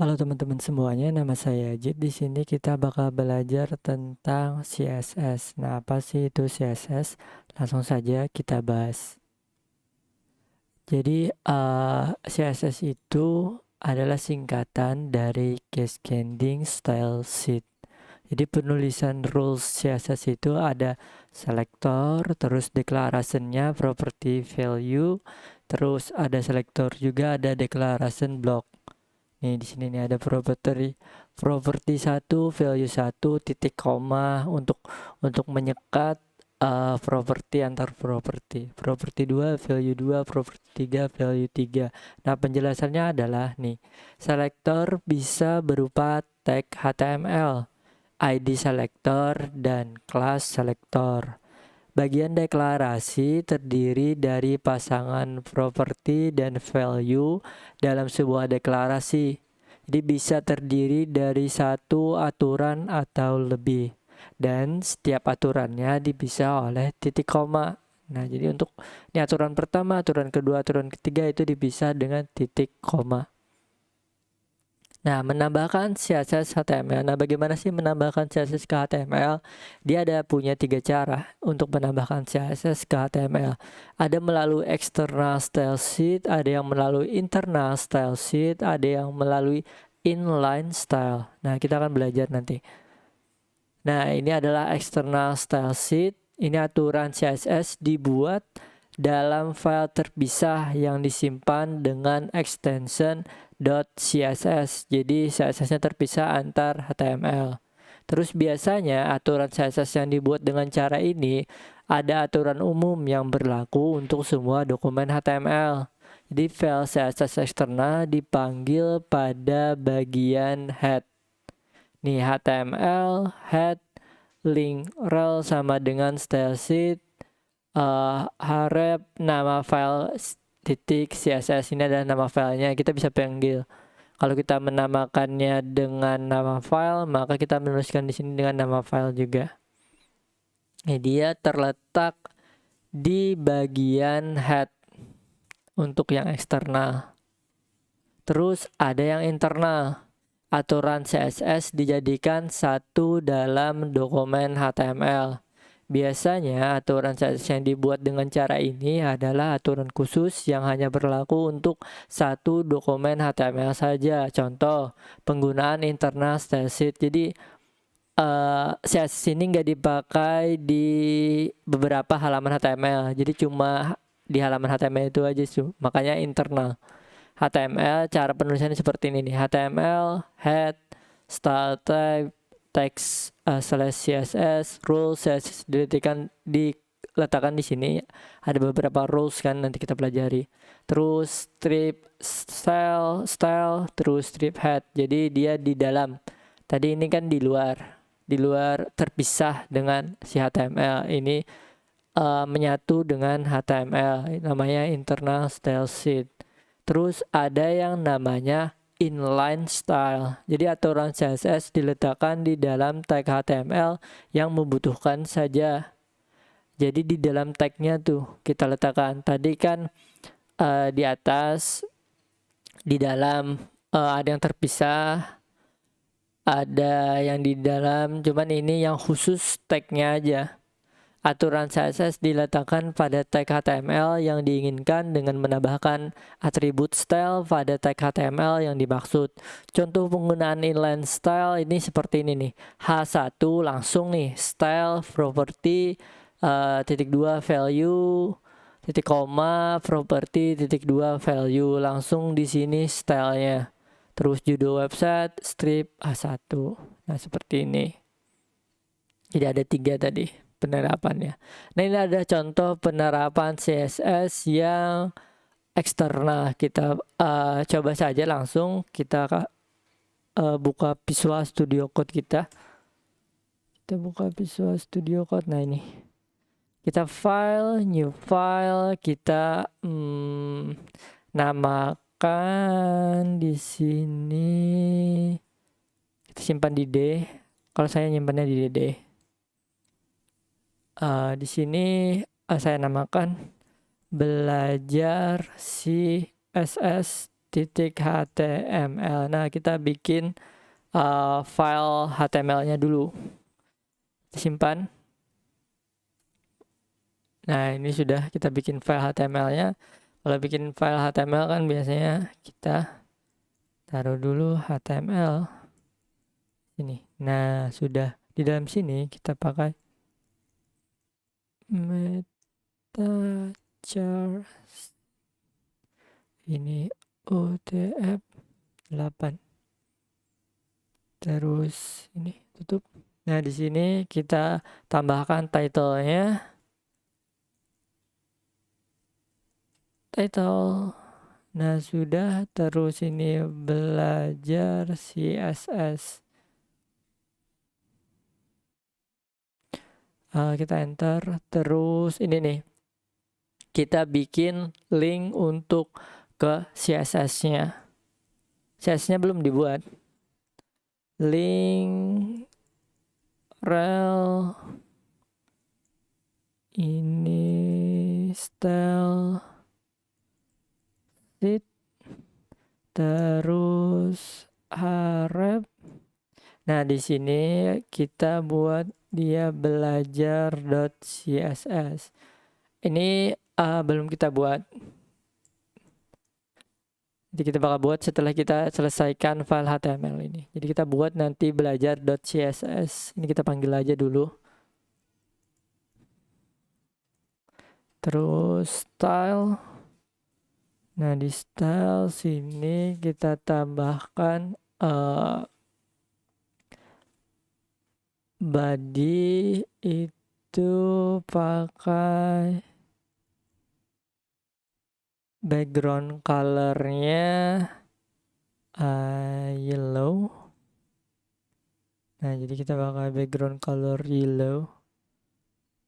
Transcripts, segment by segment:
Halo teman-teman semuanya, nama saya Ajit. Di sini kita bakal belajar tentang CSS. Nah, apa sih itu CSS? Langsung saja kita bahas. Jadi, CSS itu adalah singkatan dari Cascading Style Sheet. Jadi penulisan rules CSS itu ada selector, terus declaration-nya, property value, terus ada selector juga, ada declaration block. Nih di sini nih ada property 1 value 1 titik koma untuk menyekat property antar property 2 value 2 property 3 value 3. Nah, penjelasannya adalah nih, selector bisa berupa tag HTML, ID selector, dan class selector. Bagian deklarasi terdiri dari pasangan properti dan value dalam sebuah deklarasi. Jadi bisa terdiri dari satu aturan atau lebih. Dan setiap aturannya dipisah oleh titik koma. Nah, jadi untuk ini aturan pertama, aturan kedua, aturan ketiga itu dipisah dengan titik koma. Nah, menambahkan CSS HTML. Nah, bagaimana sih menambahkan CSS ke HTML? Dia ada punya 3 cara untuk menambahkan CSS ke HTML. Ada melalui external style sheet, ada yang melalui internal style sheet, ada yang melalui inline style. Nah, kita akan belajar nanti. Nah, ini adalah external style sheet. Ini aturan CSS dibuat dalam file terpisah yang disimpan dengan extension .css. Jadi CSS-nya terpisah antar HTML. Terus biasanya aturan CSS yang dibuat dengan cara ini ada aturan umum yang berlaku untuk semua dokumen HTML. Jadi file CSS eksternal dipanggil pada bagian head. Nih HTML, head, link rel sama dengan style sheet, harap nama file titik CSS ini adalah nama filenya. Kita bisa panggil. Kalau kita menamakannya dengan nama file, maka kita menuliskan di sini dengan nama file juga. Ini dia terletak di bagian head untuk yang eksternal. Terus ada yang internal. Aturan CSS dijadikan satu dalam dokumen HTML. Biasanya aturan CSS yang dibuat dengan cara ini adalah aturan khusus yang hanya berlaku untuk satu dokumen HTML saja. Contoh, penggunaan internal style sheet. Jadi CSS ini nggak dipakai di beberapa halaman HTML. Jadi cuma di halaman HTML itu aja sih. Makanya internal. HTML cara penulisannya seperti ini nih. HTML head style type text slash CSS rules CSS diletakkan di sini. Ada beberapa rules kan, nanti kita pelajari. Terus strip style terus strip head. Jadi dia di dalam. Tadi ini kan di luar terpisah dengan si HTML. Ini menyatu dengan HTML, namanya internal style sheet. Terus ada yang namanya inline style. Jadi aturan CSS diletakkan di dalam tag HTML yang membutuhkan saja. Jadi di dalam tagnya tuh kita letakkan. Tadi kan di atas, di dalam ada yang terpisah, ada yang di dalam. Cuman ini yang khusus tagnya aja. Aturan CSS diletakkan pada tag HTML yang diinginkan dengan menambahkan atribut style pada tag HTML yang dimaksud. Contoh penggunaan inline style ini seperti ini nih. H1 langsung nih, style property titik 2 value titik koma property titik 2 value, langsung di sini stylenya. Terus judul website strip H1. Nah, seperti ini. Jadi ada 3 tadi penerapannya. Nah, ini ada contoh penerapan CSS yang eksternal. Kita coba saja langsung. Kita buka Visual Studio Code kita. Kita buka Visual Studio Code. Nah, ini. Kita file, new file, kita namakan di sini. Kita simpan di D. Kalau saya nyimpannya di DD. Di sini saya namakan belajar CSS .html. Nah, kita bikin file HTML-nya dulu. Simpan. Nah, ini sudah kita bikin file HTML-nya. Kalau bikin file HTML kan biasanya kita taruh dulu HTML ini. Nah, sudah di dalam sini kita pakai meta chars ini UTF-8. Terus ini tutup. Nah, di sini kita tambahkan title-nya. Title. Nah, sudah. Terus ini belajar CSS. Kita enter. Terus ini nih, kita bikin link untuk ke CSS-nya. CSS-nya belum dibuat. Link rel ini style sheet, terus href. Nah, di sini kita buat dia belajar.css. Ini belum kita buat. Jadi kita bakal buat setelah kita selesaikan file HTML ini. Jadi kita buat nanti belajar.css. Ini kita panggil aja dulu. Terus style. Nah, di style sini kita tambahkan body itu pakai background colornya yellow. Nah, jadi kita pakai background color yellow.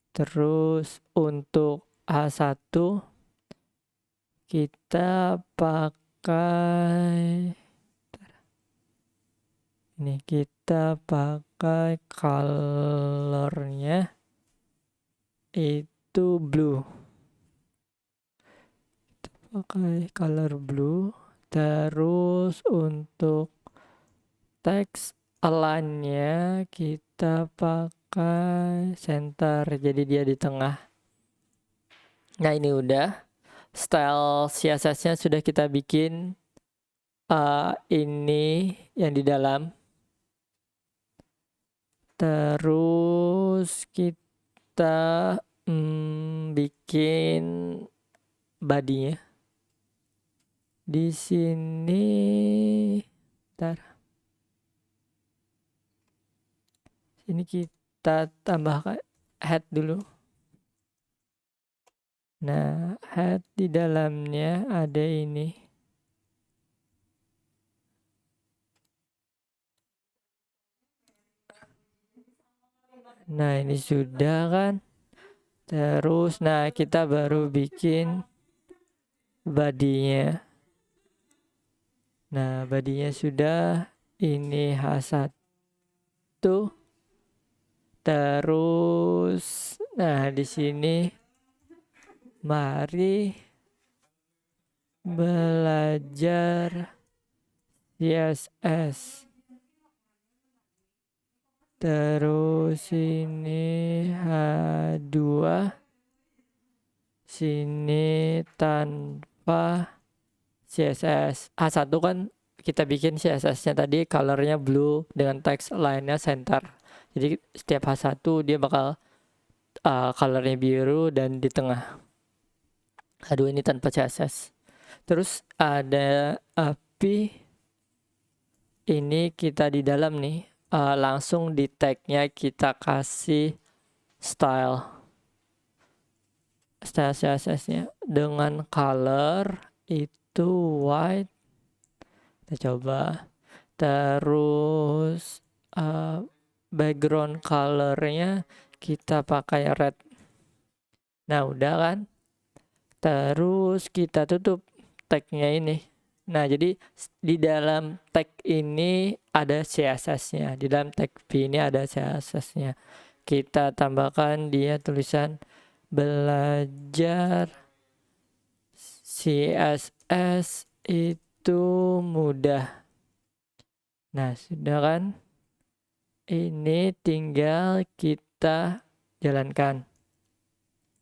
Terus untuk H1 kita pakai ini, kita pakai colornya itu blue. Pakai color blue. Terus untuk teks align-nya kita pakai center, jadi dia di tengah. Nah, ini udah. Style CSS-nya sudah kita bikin. Ini yang di dalam. Terus kita bikin body-nya. Di sini ini kita tambahkan head dulu. Nah, head di dalamnya ada ini. Nah, ini sudah kan. Terus, nah, kita baru bikin body-nya. Nah, body-nya sudah. Ini H1. Terus, nah, di sini mari belajar CSS. Terus ini H2. Sini tanpa CSS. H1 kan kita bikin CSS-nya tadi colornya blue dengan teks lainnya center. Jadi setiap H1 dia bakal colornya biru dan di tengah. H2 ini tanpa CSS. Terus ada API. Ini kita di dalam nih. Langsung di tag-nya kita kasih style CSS-nya dengan color itu white. Kita coba. Terus background colornya kita pakai red. Nah, udah kan. Terus kita tutup tag-nya ini. Nah, jadi di dalam tag ini ada CSS-nya. Di dalam tag B ini ada CSS-nya. Kita tambahkan dia tulisan belajar CSS itu itu mudah. Nah, sudah kan? Ini tinggal kita jalankan.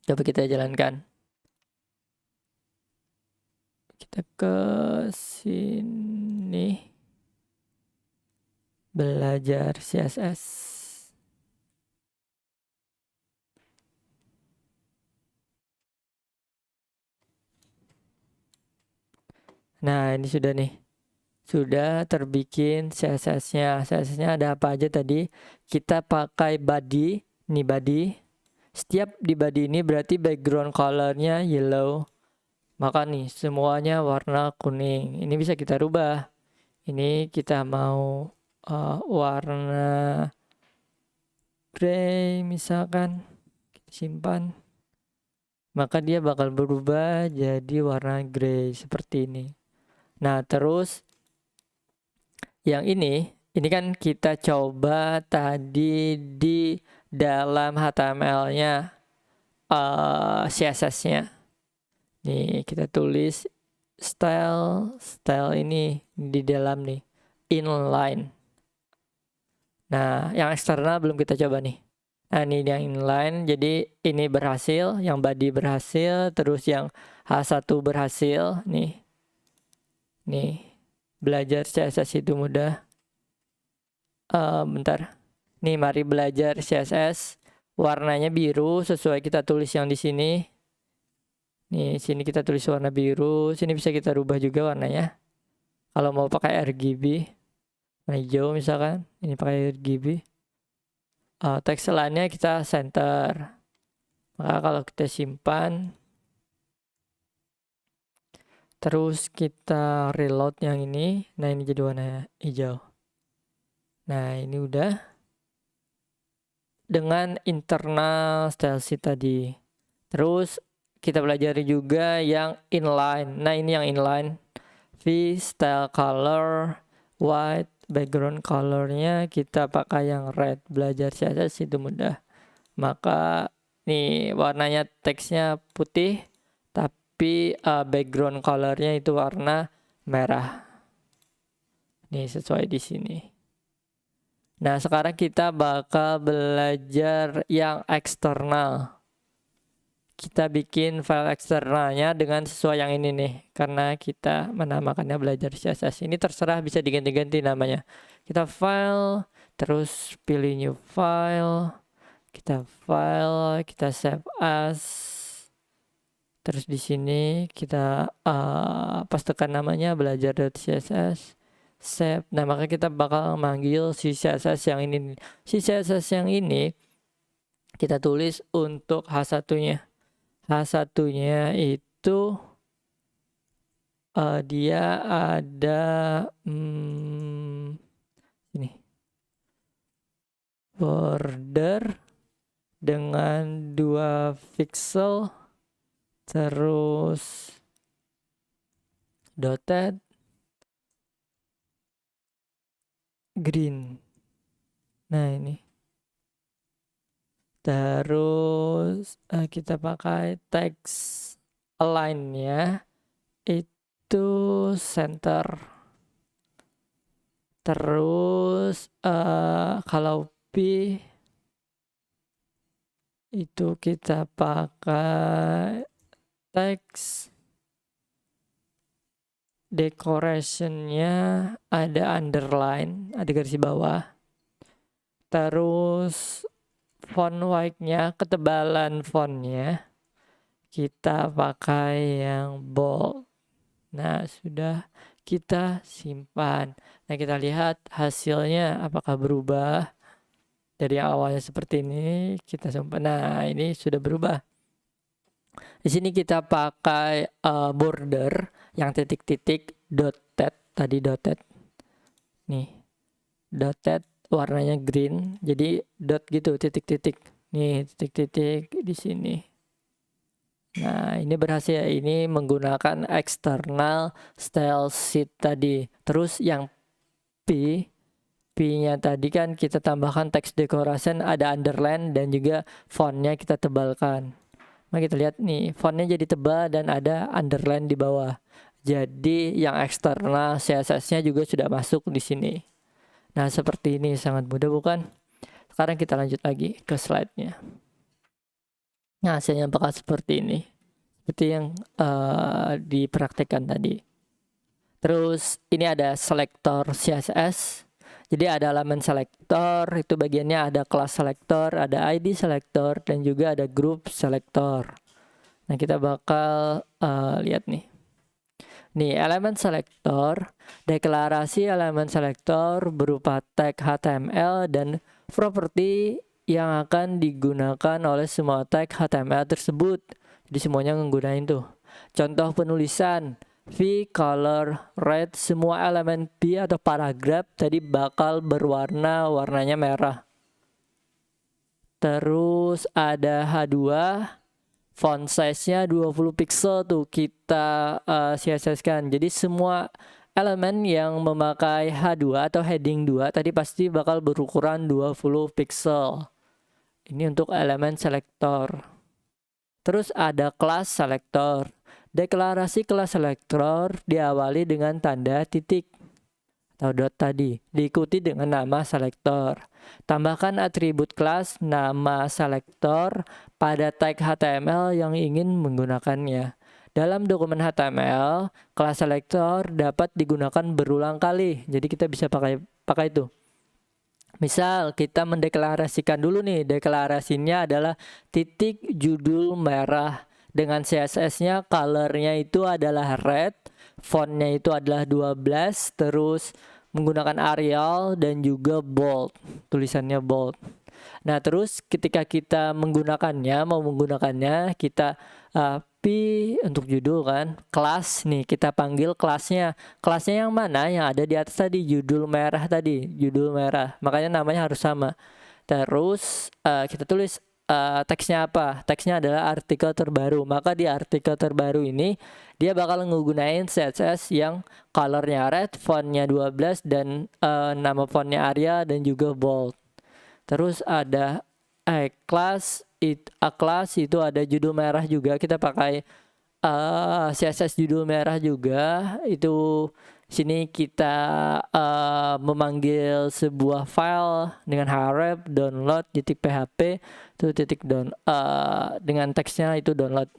Coba kita jalankan. Kita ke sini. Belajar CSS. Nah, ini sudah nih. Sudah terbikin CSS-nya. CSS-nya ada apa aja tadi? Kita pakai body. Nih body. Setiap di body ini berarti background color-nya yellow. Maka nih semuanya warna kuning. Ini bisa kita rubah. Ini kita mau warna gray misalkan. Kita simpan. Maka dia bakal berubah jadi warna gray seperti ini. Nah, terus yang ini kan kita coba tadi di dalam HTML-nya CSS-nya. Nih, kita tulis style ini di dalam nih, inline. Nah, yang eksternal belum kita coba nih. Nah, ini yang inline, jadi ini berhasil, yang body berhasil, terus yang H1 berhasil, nih. Belajar CSS itu mudah. Bentar. Nih, mari belajar CSS. Warnanya biru sesuai kita tulis yang di sini. Nih, sini kita tulis warna biru. Sini bisa kita rubah juga warnanya. Kalau mau pakai RGB, warna hijau misalkan. Ini pakai RGB. Teks lainnya kita center. Maka kalau kita simpan, terus kita reload yang ini. Nah, ini jadi warna hijau. Nah, ini udah dengan internal style sheet tadi. Terus kita pelajari juga yang inline. Nah, ini yang inline. V style color, white background colornya kita pakai yang red. Belajar CSS itu mudah. Maka nih warnanya teksnya putih, tapi background colornya itu warna merah. Nih sesuai di sini. Nah, sekarang kita bakal belajar yang eksternal. Kita bikin file eksternalnya dengan sesuai yang ini nih. Karena kita menamakannya belajar CSS. Ini terserah, bisa diganti-ganti namanya. Kita file, terus pilih new file. Kita file, kita save as. Terus di sini kita pastekan namanya belajar.css. Save. Nah, maka kita bakal manggil si CSS yang ini. Si CSS yang ini kita tulis untuk H1-nya. H1-nya itu dia ada ini border dengan 2 pixel, terus dotted green. Nah, ini terus kita pakai text align-nya itu center. Terus kalau P itu kita pakai text decoration-nya ada underline, ada garis bawah. Terus font white-nya, ketebalan font-nya kita pakai yang bold. Nah, sudah kita simpan. Nah, kita lihat hasilnya apakah berubah. Dari yang awalnya seperti ini, kita simpan. Nah, ini sudah berubah. Di sini kita pakai border yang titik-titik dotted, tadi dotted. Nih, dotted warnanya green, jadi dot gitu, titik-titik. Nih, titik-titik di sini. Nah, ini berhasil. Ini menggunakan external style sheet tadi. Terus yang P-nya tadi kan kita tambahkan text decoration, ada underline dan juga fontnya kita tebalkan. Nah, kita lihat nih, fontnya jadi tebal dan ada underline di bawah. Jadi yang eksternal CSS-nya juga sudah masuk di sini. Nah, seperti ini, sangat mudah bukan? Sekarang kita lanjut lagi ke slide-nya. Nah, hasilnya bakal seperti ini. Seperti yang dipraktekkan tadi. Terus ini ada selector CSS. Jadi ada elemen selector, itu bagiannya ada class selector, ada ID selector, dan juga ada group selector. Nah, kita bakal lihat nih. Nih, elemen selector, deklarasi elemen selector berupa tag HTML dan properti yang akan digunakan oleh semua tag HTML tersebut. Jadi semuanya menggunakan tuh. Contoh penulisan v, color, red, semua elemen b atau paragraf tadi bakal berwarna, warnanya merah. Terus ada H2, font size-nya 20 pixel tuh kita CSS-kan. Jadi semua elemen yang memakai H2 atau heading 2 tadi pasti bakal berukuran 20 pixel. Ini untuk elemen selector. Terus ada kelas selector. Deklarasi kelas selector diawali dengan tanda titik atau dot tadi, diikuti dengan nama selector. Tambahkan atribut kelas nama selector pada tag HTML yang ingin menggunakannya. Dalam dokumen HTML, kelas selector dapat digunakan berulang kali. Jadi kita bisa pakai itu. Misal kita mendeklarasikan dulu nih, deklarasinya adalah titik judul merah. Dengan CSS-nya, color-nya itu adalah red, font-nya itu adalah 12, terus menggunakan Arial dan juga bold, tulisannya bold. Nah, terus ketika kita mau menggunakannya, kita P untuk judul kan, kelas nih, kita panggil kelasnya. Kelasnya yang mana? Yang ada di atas tadi, judul merah tadi, judul merah. Makanya namanya harus sama. Terus kita tulis teksnya apa? Teksnya adalah artikel terbaru. Maka di artikel terbaru ini dia bakal ngegunain CSS yang colornya red, fontnya 12 dan nama fontnya Arya dan juga bold. Terus ada class itu ada judul merah juga, kita pakai CSS judul merah juga. Itu sini kita memanggil sebuah file dengan href download.php itu dengan teksnya itu download.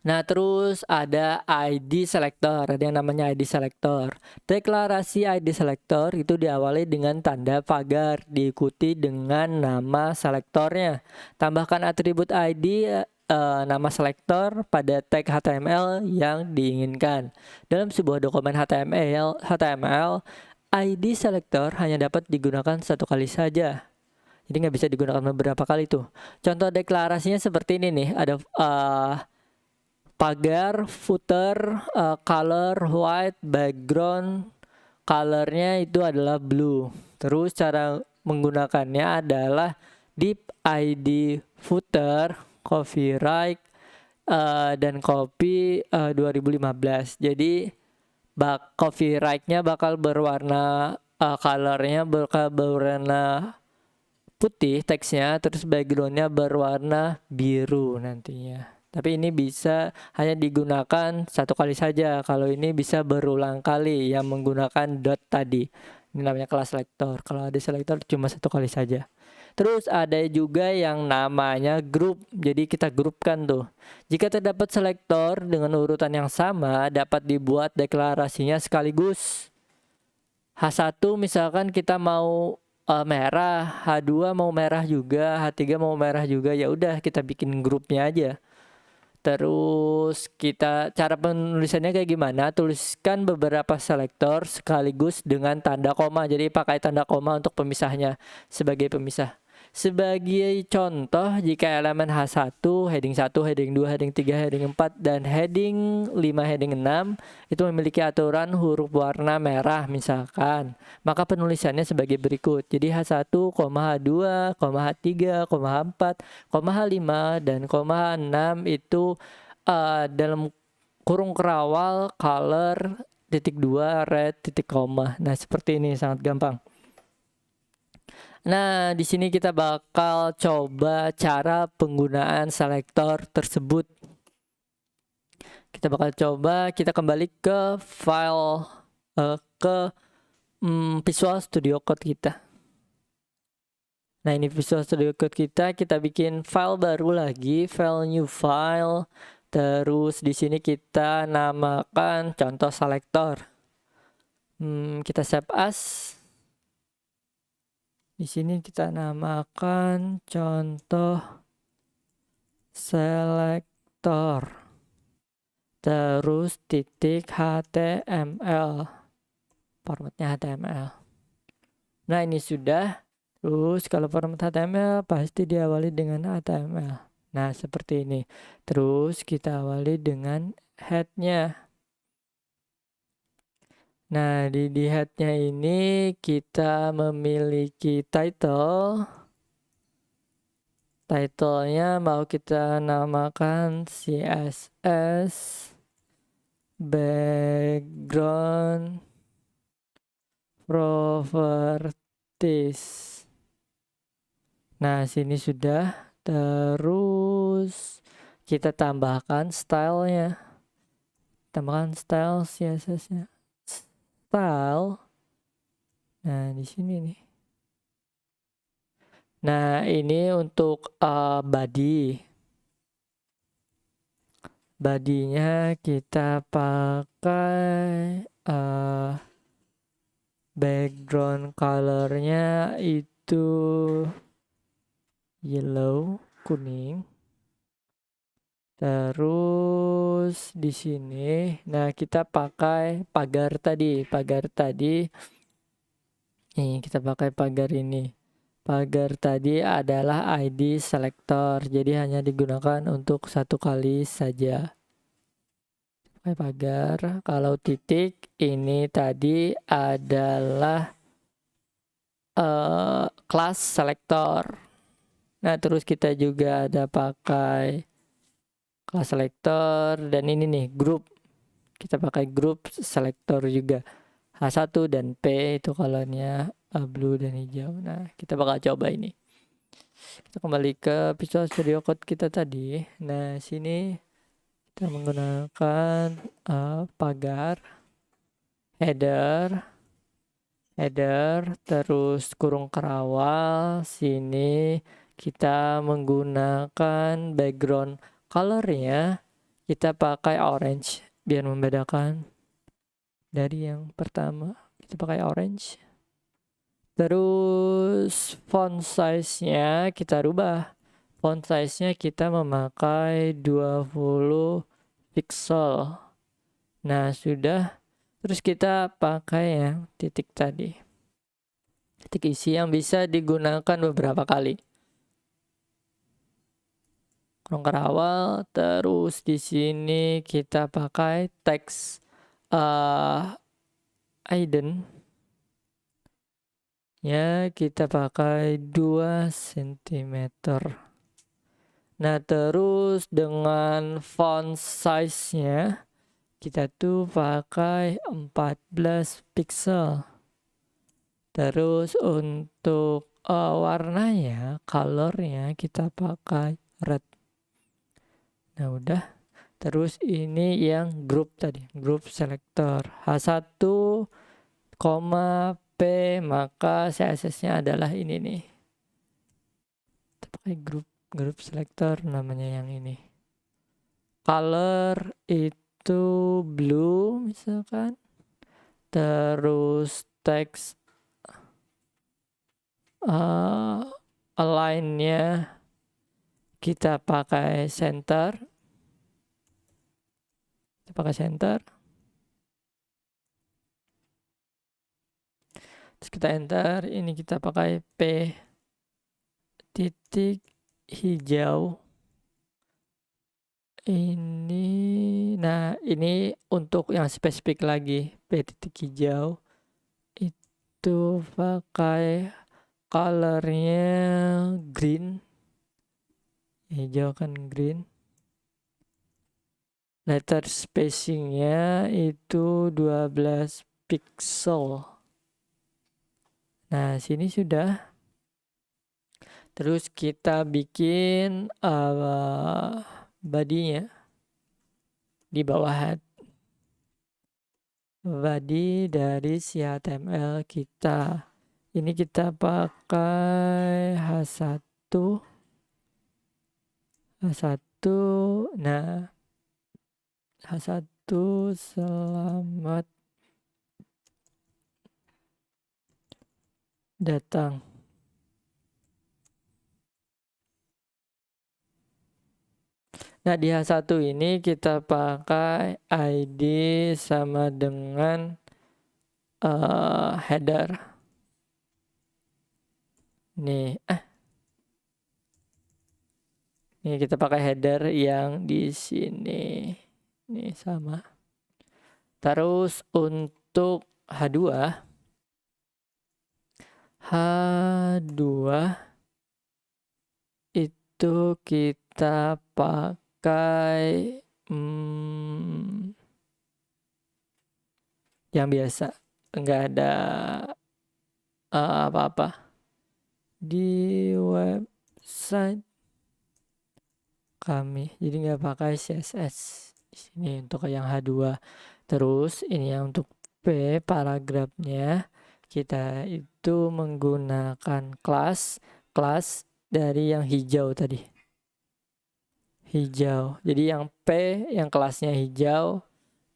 Nah, terus ada ID selector, ada yang namanya ID selector. Deklarasi ID selector itu diawali dengan tanda pagar, diikuti dengan nama selektornya. Tambahkan atribut ID nama selektor pada tag HTML yang diinginkan. Dalam sebuah dokumen HTML, ID selector hanya dapat digunakan satu kali saja. Jadi nggak bisa digunakan beberapa kali tuh. Contoh deklarasinya seperti ini nih, ada pagar, footer, color, white, background, colornya itu adalah blue. Terus cara menggunakannya adalah div ID footer, copyright, dan copy 2015. Jadi copyright-nya bakal berwarna, colornya bakal berwarna putih teksnya, terus backgroundnya berwarna biru nantinya. Tapi ini bisa hanya digunakan satu kali saja. Kalau ini bisa berulang kali yang menggunakan dot tadi. Ini namanya kelas selector. Kalau ada selector cuma satu kali saja. Terus ada juga yang namanya group. Jadi kita grupkan tuh. Jika terdapat selector dengan urutan yang sama, dapat dibuat deklarasinya sekaligus. H1 misalkan kita mau merah, H2 mau merah juga, H3 mau merah juga. Ya udah kita bikin grupnya aja. Terus cara penulisannya kayak gimana? Tuliskan beberapa selektor sekaligus dengan tanda koma. Jadi pakai tanda koma untuk pemisahnya sebagai pemisah. Sebagai contoh, jika elemen H1, heading 1, heading 2, heading 3, heading 4, dan heading 5, heading 6 itu memiliki aturan huruf warna merah misalkan, maka penulisannya sebagai berikut. Jadi H1, H2, H3, H4, H5, dan H6 itu dalam kurung kerawal color .2 red titik koma. Nah, seperti ini, sangat gampang. Nah, di sini kita bakal coba cara penggunaan selektor tersebut. kita bakal coba, kita kembali ke file ke Visual Studio Code kita. Nah, ini Visual Studio Code kita bikin file baru lagi, file new file. Terus di sini kita namakan contoh selector. Kita save as. Di sini kita namakan contoh selector. Terus titik HTML. Formatnya HTML. Nah, ini sudah. Terus kalau format HTML pasti diawali dengan HTML. Nah, seperti ini. Terus kita awali dengan head-nya. Nah, di head-nya ini kita memiliki title. Title-nya mau kita namakan CSS background properties. Nah, sini sudah. Terus kita tambahkan style-nya. Tambahkan style CSS-nya. Style. Nah, di sini nih. Nah, ini untuk body. Body-nya kita pakai background color-nya itu yellow, kuning. Terus di sini, nah kita pakai pagar tadi. Nih kita pakai pagar ini. Pagar tadi adalah ID selector, jadi hanya digunakan untuk satu kali saja. Pakai pagar. Kalau titik ini tadi adalah kelas selector. Nah terus kita juga ada pakai kelas selector dan ini nih group. Kita pakai group selector juga. H1 dan P itu colornya blue dan hijau. Nah, kita bakal coba ini. Kita kembali ke Visual Studio Code kita tadi. Nah, sini kita menggunakan pagar, header, terus kurung kerawal. Sini kita menggunakan background colornya kita pakai orange biar membedakan dari yang pertama. Kita pakai orange. Terus font size-nya kita rubah. Font size-nya kita memakai 20 pixel. Nah, sudah. Terus kita pakai yang titik tadi. Titik isi yang bisa digunakan beberapa kali. Kurung kerawal, terus di sini kita pakai teks Aiden. Ya, kita pakai 2 cm. Nah, terus dengan font size-nya kita tuh pakai 14 pixel. Terus untuk warnanya, colornya kita pakai red. Nah, udah. Terus ini yang group tadi, group selector H1, P, maka CSS-nya adalah ini nih. Kita pakai group selector namanya yang ini. Color itu blue misalkan. Terus text align-nya kita pakai center. Terus kita enter, ini kita pakai P titik hijau. Nah ini untuk yang spesifik lagi, P titik hijau itu pakai colornya green. Hijau kan green. Letter spacingnya itu 12 pixel. Nah, sini sudah. Terus kita bikin body-nya. di bawah body dari si HTML kita. Ini kita pakai H1. Nah, H1 selamat datang. Nah, di H1 ini kita pakai ID sama dengan header. Nih, nih kita pakai header yang di sini. Nih sama. Terus untuk H2 itu kita pakai yang biasa, enggak ada apa-apa di website kami, jadi nggak pakai CSS di sini untuk yang H2. Terus ini yang untuk P paragrafnya kita itu menggunakan kelas dari yang hijau tadi, hijau. Jadi yang P yang kelasnya hijau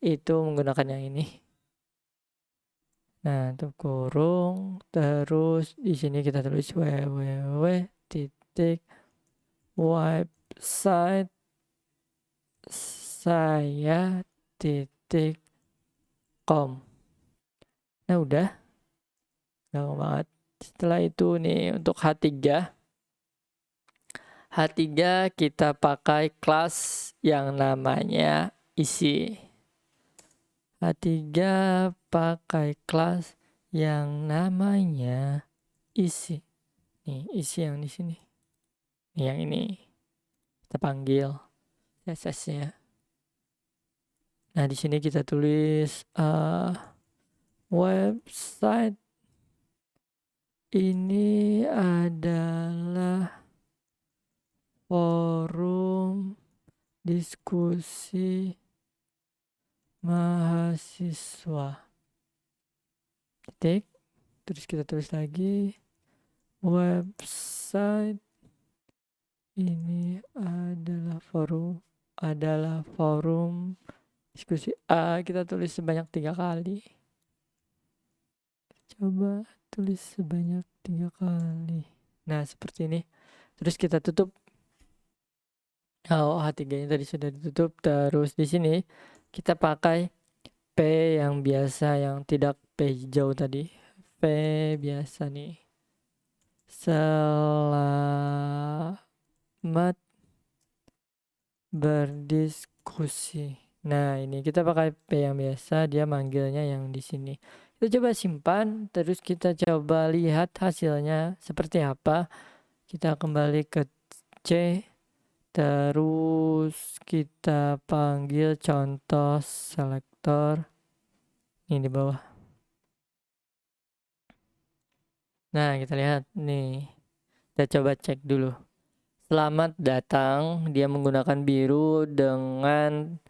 itu menggunakan yang ini. Nah, untuk kurung, terus di sini kita tulis www.website saya.com. Nah, udah gampang banget. Setelah itu nih untuk H3 kita pakai kelas yang namanya isi. H3 pakai kelas yang namanya isi. Nih, isi yang di sini. Nih, yang ini kita panggil CSS-nya. Nah, di sini kita tulis website ini adalah forum diskusi mahasiswa. Titik. Terus kita tulis lagi website ini adalah forum diskusi. Kita tulis sebanyak 3 kali. Coba tulis sebanyak 3 kali. Nah, seperti ini. Terus kita tutup. H3-nya tadi sudah ditutup. Terus di sini kita pakai P yang biasa, yang tidak P hijau tadi. P biasa nih. Selamat berdiskusi. Nah, ini kita pakai P yang biasa, dia manggilnya yang di sini. Kita coba simpan, terus kita coba lihat hasilnya seperti apa. Kita kembali ke C. Terus kita panggil contoh selektor ini di bawah. Nah, kita lihat nih. Kita coba cek dulu. Selamat datang, dia menggunakan biru dengan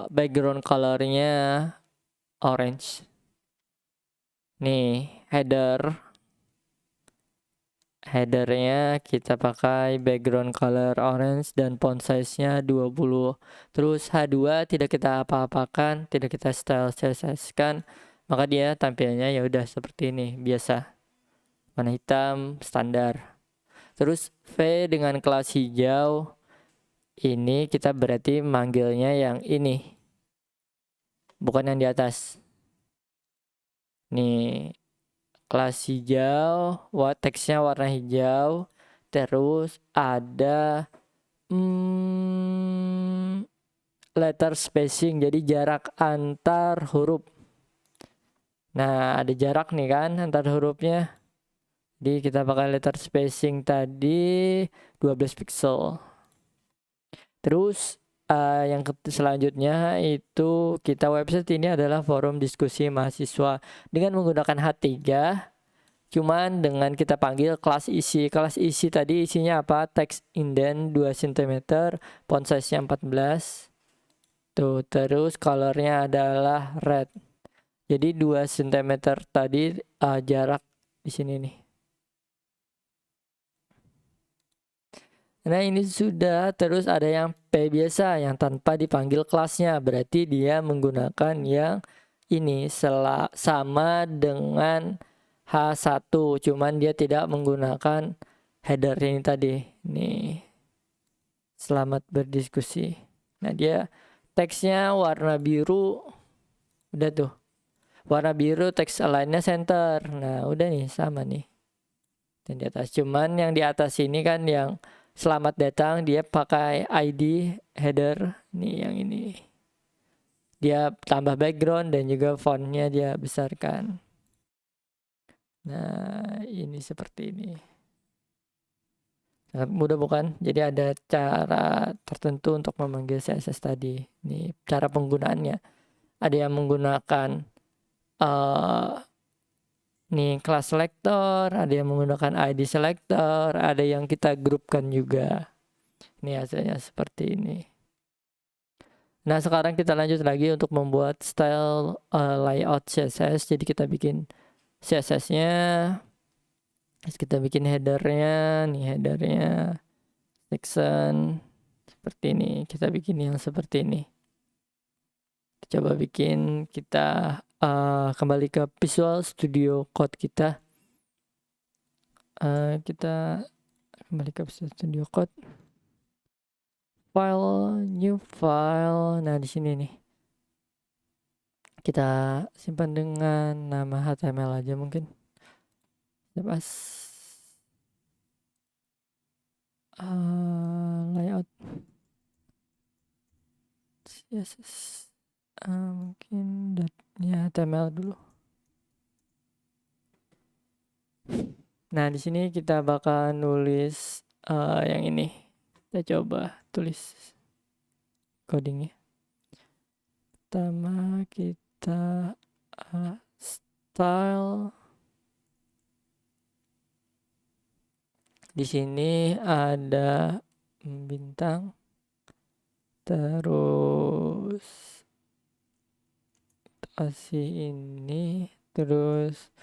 background colornya orange. Nih, headernya kita pakai background color orange dan font size-nya 20. Terus H2 tidak kita apa-apakan, tidak kita style CSS kan, maka dia tampilnya ya udah seperti ini, biasa. Warna hitam standar. Terus V dengan kelas hijau ini kita berarti manggilnya yang ini, bukan yang di atas. Nih, kelas hijau, teksnya warna hijau, terus ada letter spacing, jadi jarak antar huruf. Nah, ada jarak nih kan antar hurufnya. Jadi kita pakai letter spacing tadi 12 pixel. Terus yang selanjutnya itu kita website ini adalah forum diskusi mahasiswa dengan menggunakan H3, cuman dengan kita panggil kelas isi. Kelas isi tadi isinya apa? Text indent 2 cm, font size nya 14. Tuh, terus colornya adalah red. Jadi 2 cm tadi jarak di sini nih. Nah ini sudah, terus ada yang P biasa yang tanpa dipanggil kelasnya. Berarti dia menggunakan yang ini sama dengan H1. Cuman dia tidak menggunakan header ini tadi. Nih, selamat berdiskusi. Nah dia teksnya warna biru. Udah tuh. Warna biru teks align-nya center. Nah udah nih sama nih. Dan di atas. Cuman yang di atas ini kan yang selamat datang, dia pakai ID header nih yang ini. Dia tambah background dan juga fontnya dia besarkan. Nah ini seperti ini. Sangat mudah bukan? Jadi ada cara tertentu untuk memanggil CSS tadi. Ini cara penggunaannya. Ada yang menggunakan nih class selector, ada yang menggunakan ID selector, ada yang kita grupkan juga. Ini hasilnya seperti ini. Nah sekarang kita lanjut lagi untuk membuat style layout CSS. Jadi kita bikin CSS-nya, kita bikin headernya, nih headernya, section seperti ini. Kita bikin yang seperti ini. Kita coba bikin, kita kembali ke Visual Studio Code kita. Kita kembali ke Visual Studio Code. File, new file. Nah di sini nih. Kita simpan dengan nama HTML aja mungkin. Pas layout CSS mungkin ya HTML dulu. Nah di sini kita bakal nulis yang ini. Kita coba tulis codingnya. Pertama kita style. Di sini ada bintang, terus kasih ini, terus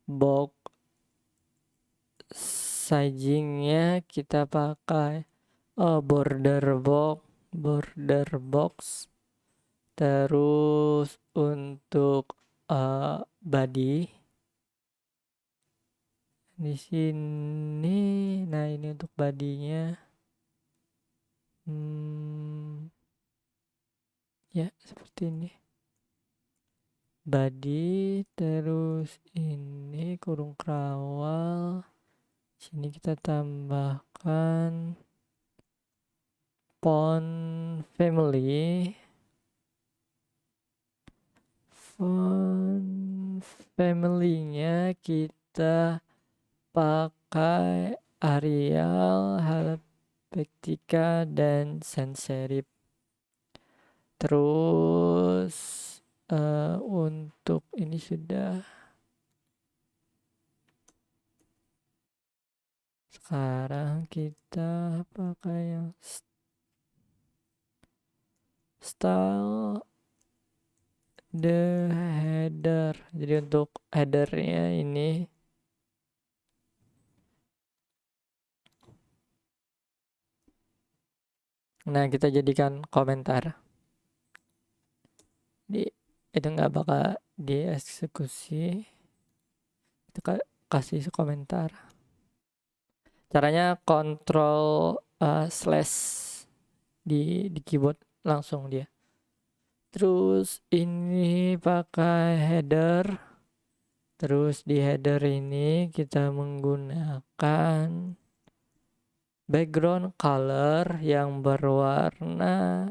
box sizingnya kita pakai border box. Terus untuk body di sini, nah ini untuk badinya ya seperti ini body, terus ini kurung krawal, sini kita tambahkan font family-nya kita pakai Arial, Helvetica, dan sans serif. Terus untuk ini sudah. Sekarang kita pakai yang style the header. Jadi untuk headernya ini nah kita jadikan komentar. Itu nggak bakal dieksekusi. Kita kasih komentar. Caranya kontrol slash di keyboard langsung dia. Terus ini pakai header. Terus di header ini kita menggunakan background color yang berwarna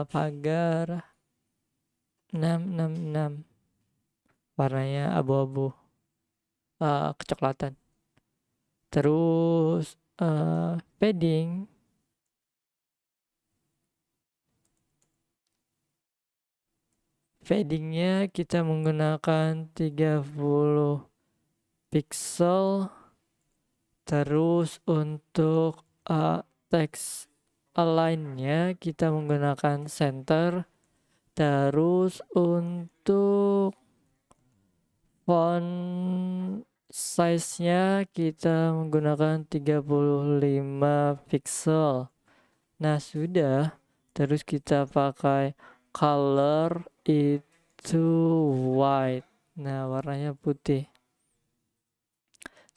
pagar 666, warnanya abu-abu kecoklatan. Terus paddingnya kita menggunakan 30 pixel. Terus untuk teks align-nya kita menggunakan center. Terus untuk font size-nya kita menggunakan 35 pixel. Nah, sudah. Terus kita pakai color itu white. Nah, warnanya putih.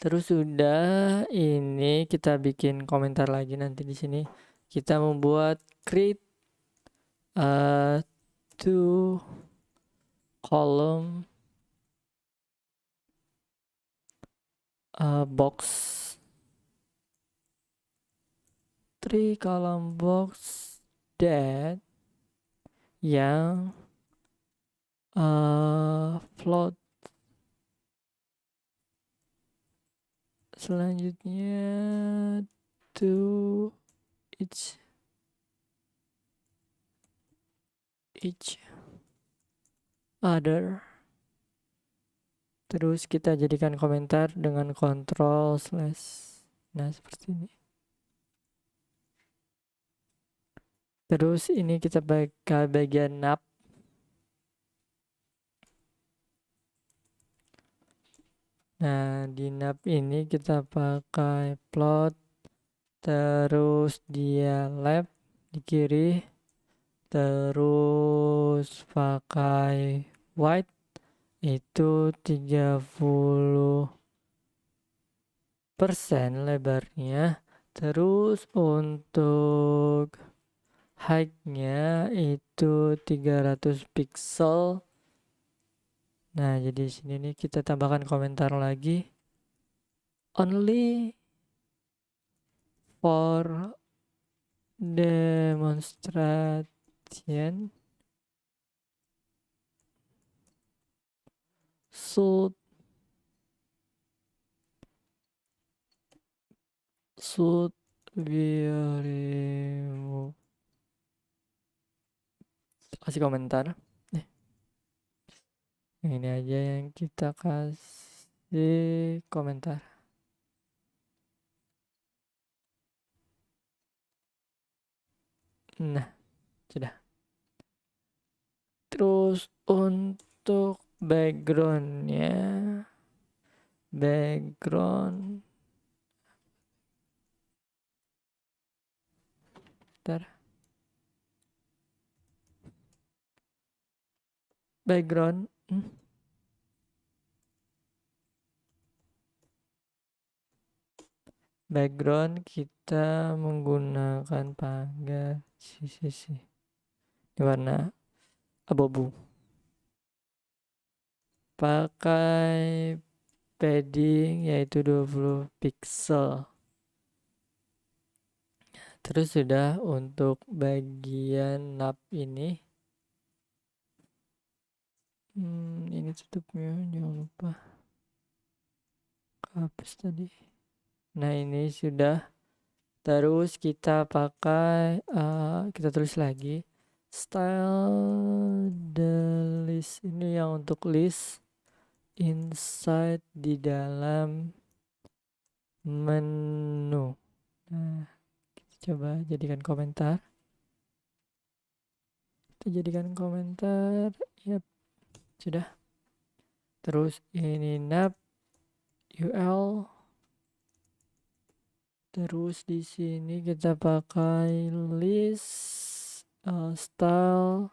Terus sudah, ini kita bikin komentar lagi nanti di sini. Kita membuat create two column box, 3 column box that yang float. Selanjutnya to each other. Terus kita jadikan komentar dengan control slash. Nah, seperti ini. Terus ini kita pakai bagian nap. Nah, di nap ini kita pakai plot, terus dia left di kiri, terus pakai white itu 30% lebarnya. Terus untuk height-nya itu 300 pixel. Nah, jadi sini nih kita tambahkan komentar lagi. Only for demonstration should be removed. Kasih komentar. Ini aja yang kita kasih komentar. Nah, sudah. Terus untuk backgroundnya, background background kita menggunakan pagar sisi di warna abu-abu. Pakai padding yaitu 20 pixel. Terus sudah untuk bagian nap ini. Ini tutupnya jangan lupa. Hapus tadi. Nah, ini sudah. Terus kita pakai kita tulis lagi style the list. Ini yang untuk list inside di dalam menu. Nah, kita coba jadikan komentar. Yap, sudah. Terus ini nap UL. Terus di sini kita pakai list style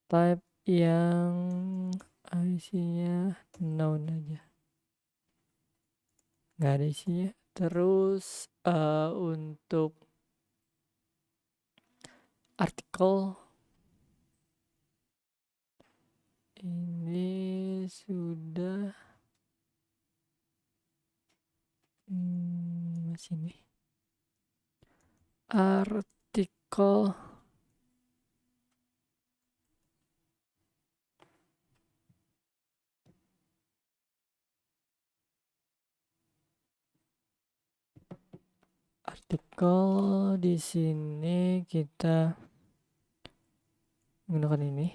type yang isinya noun aja, nggak ada isinya. Terus untuk artikel ini sudah sini artikel di sini kita menggunakan ini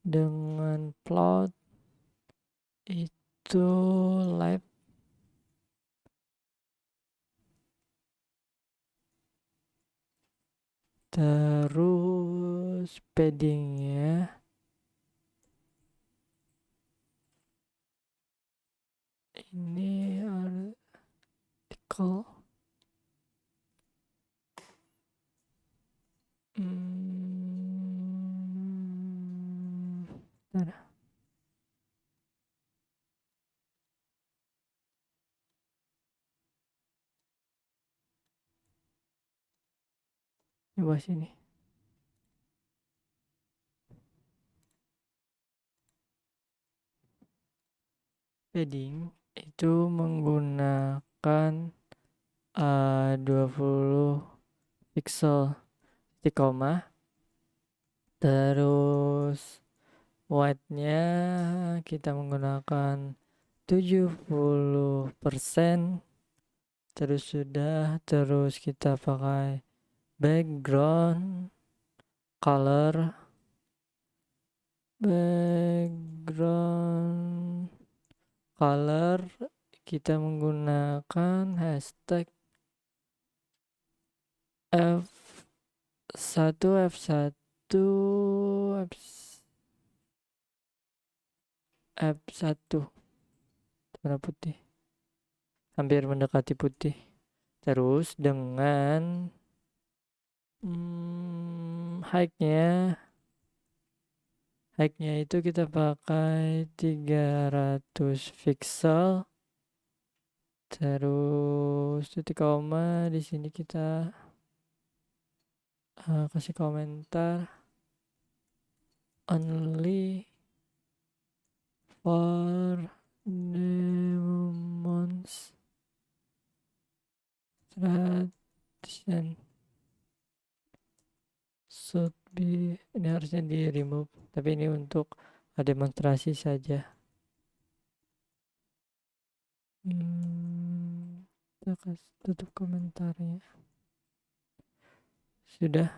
dengan plot itu left Terus paddingnya ini artikel bentar. Coba sini. Padding itu menggunakan 20 pixel titik koma. Terus white-nya kita menggunakan 70%. Terus terus kita pakai background color kita menggunakan hashtag F1 warna putih, hampir mendekati putih. Terus dengan height-nya itu kita pakai 300 pixel. Terus titik koma di sini kita kasih komentar only for demonstration should be, ini harusnya di remove, tapi ini untuk demonstrasi saja. Kita kasih tutup komentarnya. Sudah,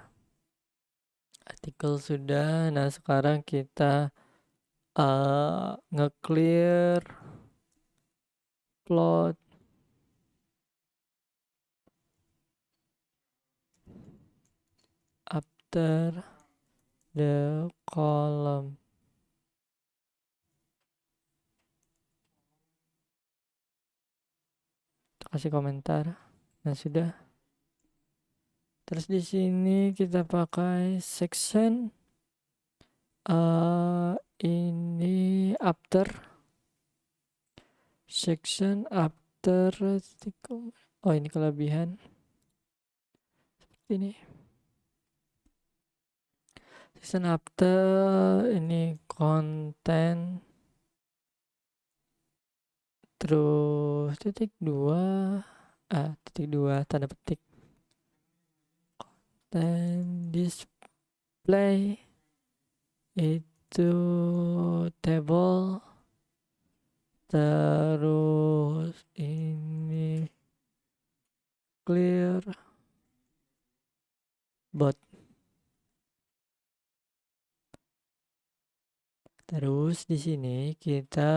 artikel sudah. Nah sekarang kita nge-clear plot after the column. Kita kasih komentar. Nah sudah. Terus di sini kita pakai section ini after section after. Oh ini kelebihan seperti ini. Section after ini konten, terus titik dua tanda petik konten display itu table. Terus ini clear bot. Terus di sini kita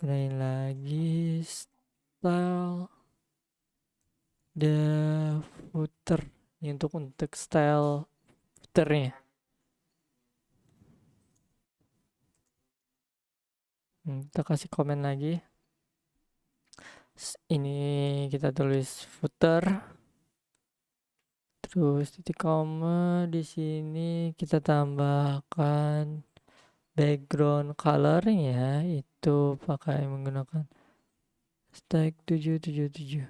gunain lagi style the footer ini untuk style footernya. Kita kasih komen lagi. Ini kita tulis footer. Terus titik koma di sini kita tambahkan background colornya itu pakai menggunakan hashtag 777.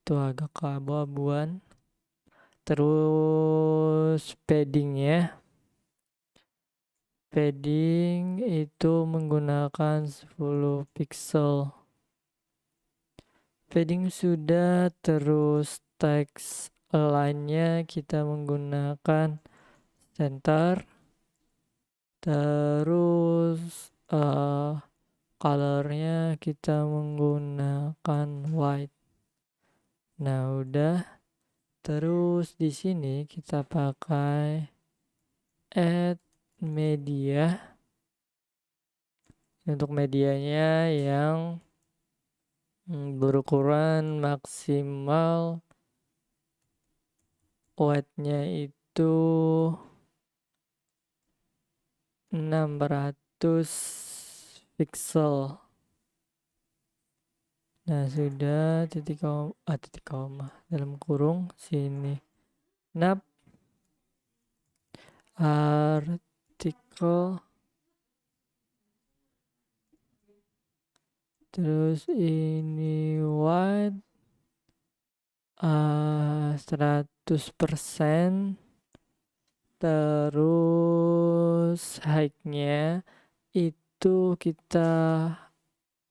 Itu agak keabu-abuan. Terus padding itu menggunakan 10 pixel. Padding sudah. Terus text align-nya kita menggunakan center. Terus colornya kita menggunakan white. Nah udah. Terus di sini kita pakai add media. Untuk medianya yang berukuran maksimal width-nya itu 600 pixel. Nah, sudah titik koma dalam kurung sini. Nap artikel, terus ini width 100%, terus height-nya itu kita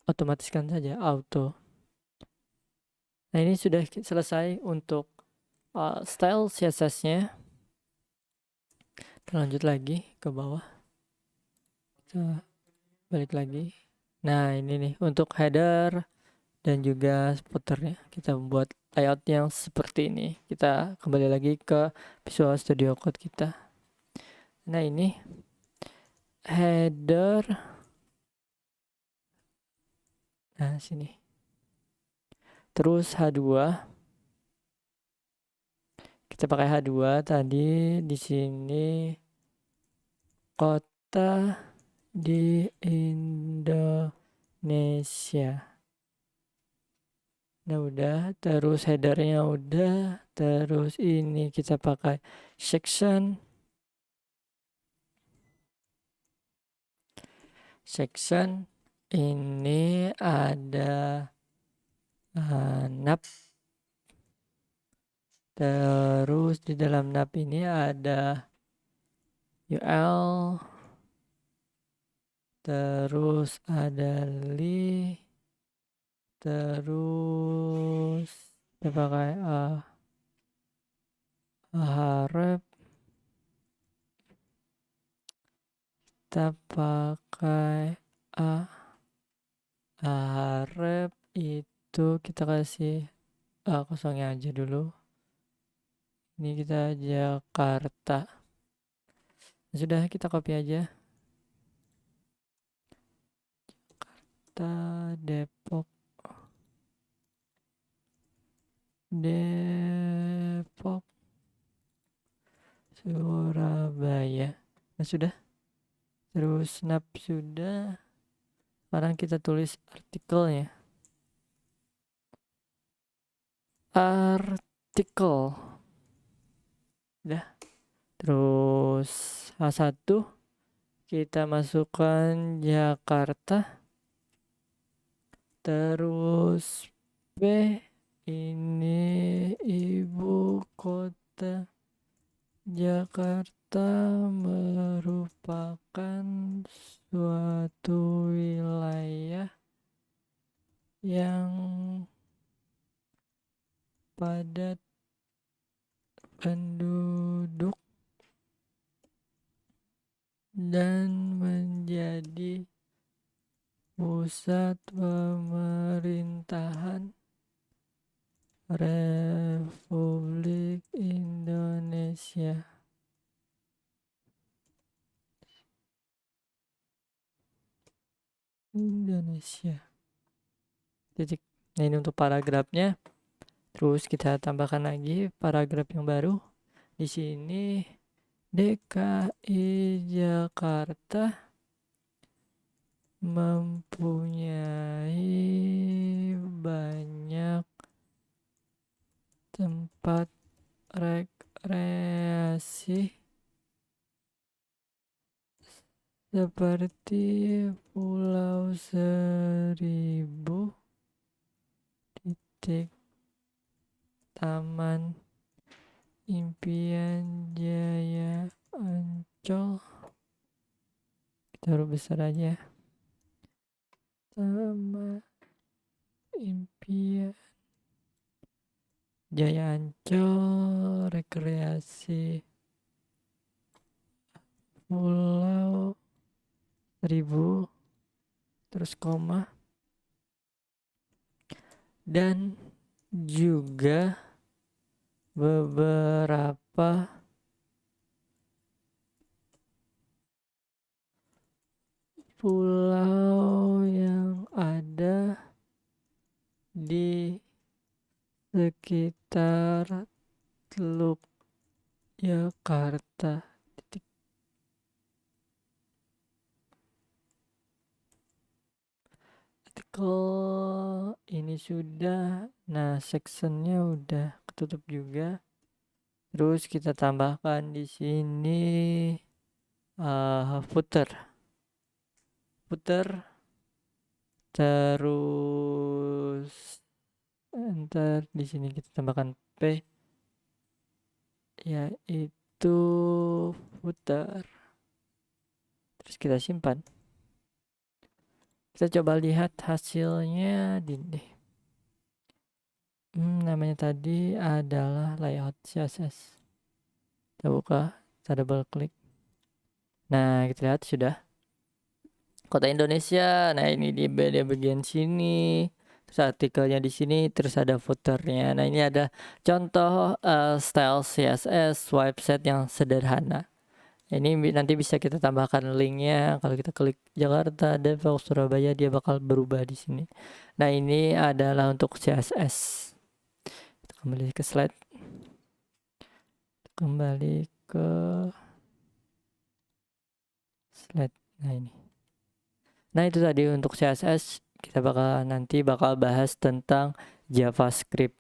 otomatiskan saja auto. Nah, ini sudah selesai untuk style CSS-nya. Kita lanjut lagi ke bawah, kita balik lagi. Nah, ini nih untuk header dan juga footernya, kita membuat layout yang seperti ini. Kita kembali lagi ke Visual Studio Code kita. Nah, ini header. Nah, sini. Terus H2. Kita pakai H2 tadi di sini kota di Indonesia. Nah, udah, terus headernya udah, terus ini kita pakai section. Ini ada nap. Terus di dalam nap ini ada UL, terus ada li, terus kita pakai harap, kita pakai harap itu kita kasih kosongnya aja dulu. Ini kita Jakarta. Sudah, kita copy aja. Jakarta, Depok, Surabaya. Nah, sudah. Terus snap sudah. Sekarang kita tulis artikelnya. Artikel. Udah. Terus H1 kita masukkan Jakarta. Terus P ini ibu kota. Jakarta merupakan suatu wilayah yang padat penduduk dan menjadi pusat pemerintahan Republik Indonesia. Titik. Nah, ini untuk paragrafnya. Terus kita tambahkan lagi paragraf yang baru. Di sini DKI Jakarta mempunyai banyak tempat rekreasi seperti Pulau Seribu, Taman Impian Jaya Ancol. Kita huruf besar aja. Taman Impian Jaya Ancol, rekreasi Pulau Seribu, terus koma, dan juga beberapa pulau yang ada di sekitar Teluk Jakarta. Artikel ini sudah, nah sectionnya udah ketutup juga. Terus kita tambahkan di sini footer, terus enter. Di sini kita tambahkan p, yaitu footer. Terus kita simpan. Kita coba lihat hasilnya deh. Namanya tadi adalah layout CSS. Kita buka, kita double klik. Nah, kita lihat sudah kota Indonesia. Nah, ini di bagian sini. Terus artikelnya di sini, terus ada footernya. Nah, ini ada contoh style CSS website yang sederhana. Ini nanti bisa kita tambahkan linknya. Kalau kita klik Jakarta, Depok, Surabaya, dia bakal berubah di sini. Nah, ini adalah untuk CSS. Kita kembali ke slide. Kembali ke slide. Nah, ini. Nah, itu tadi untuk CSS. Kita nanti bakal bahas tentang JavaScript.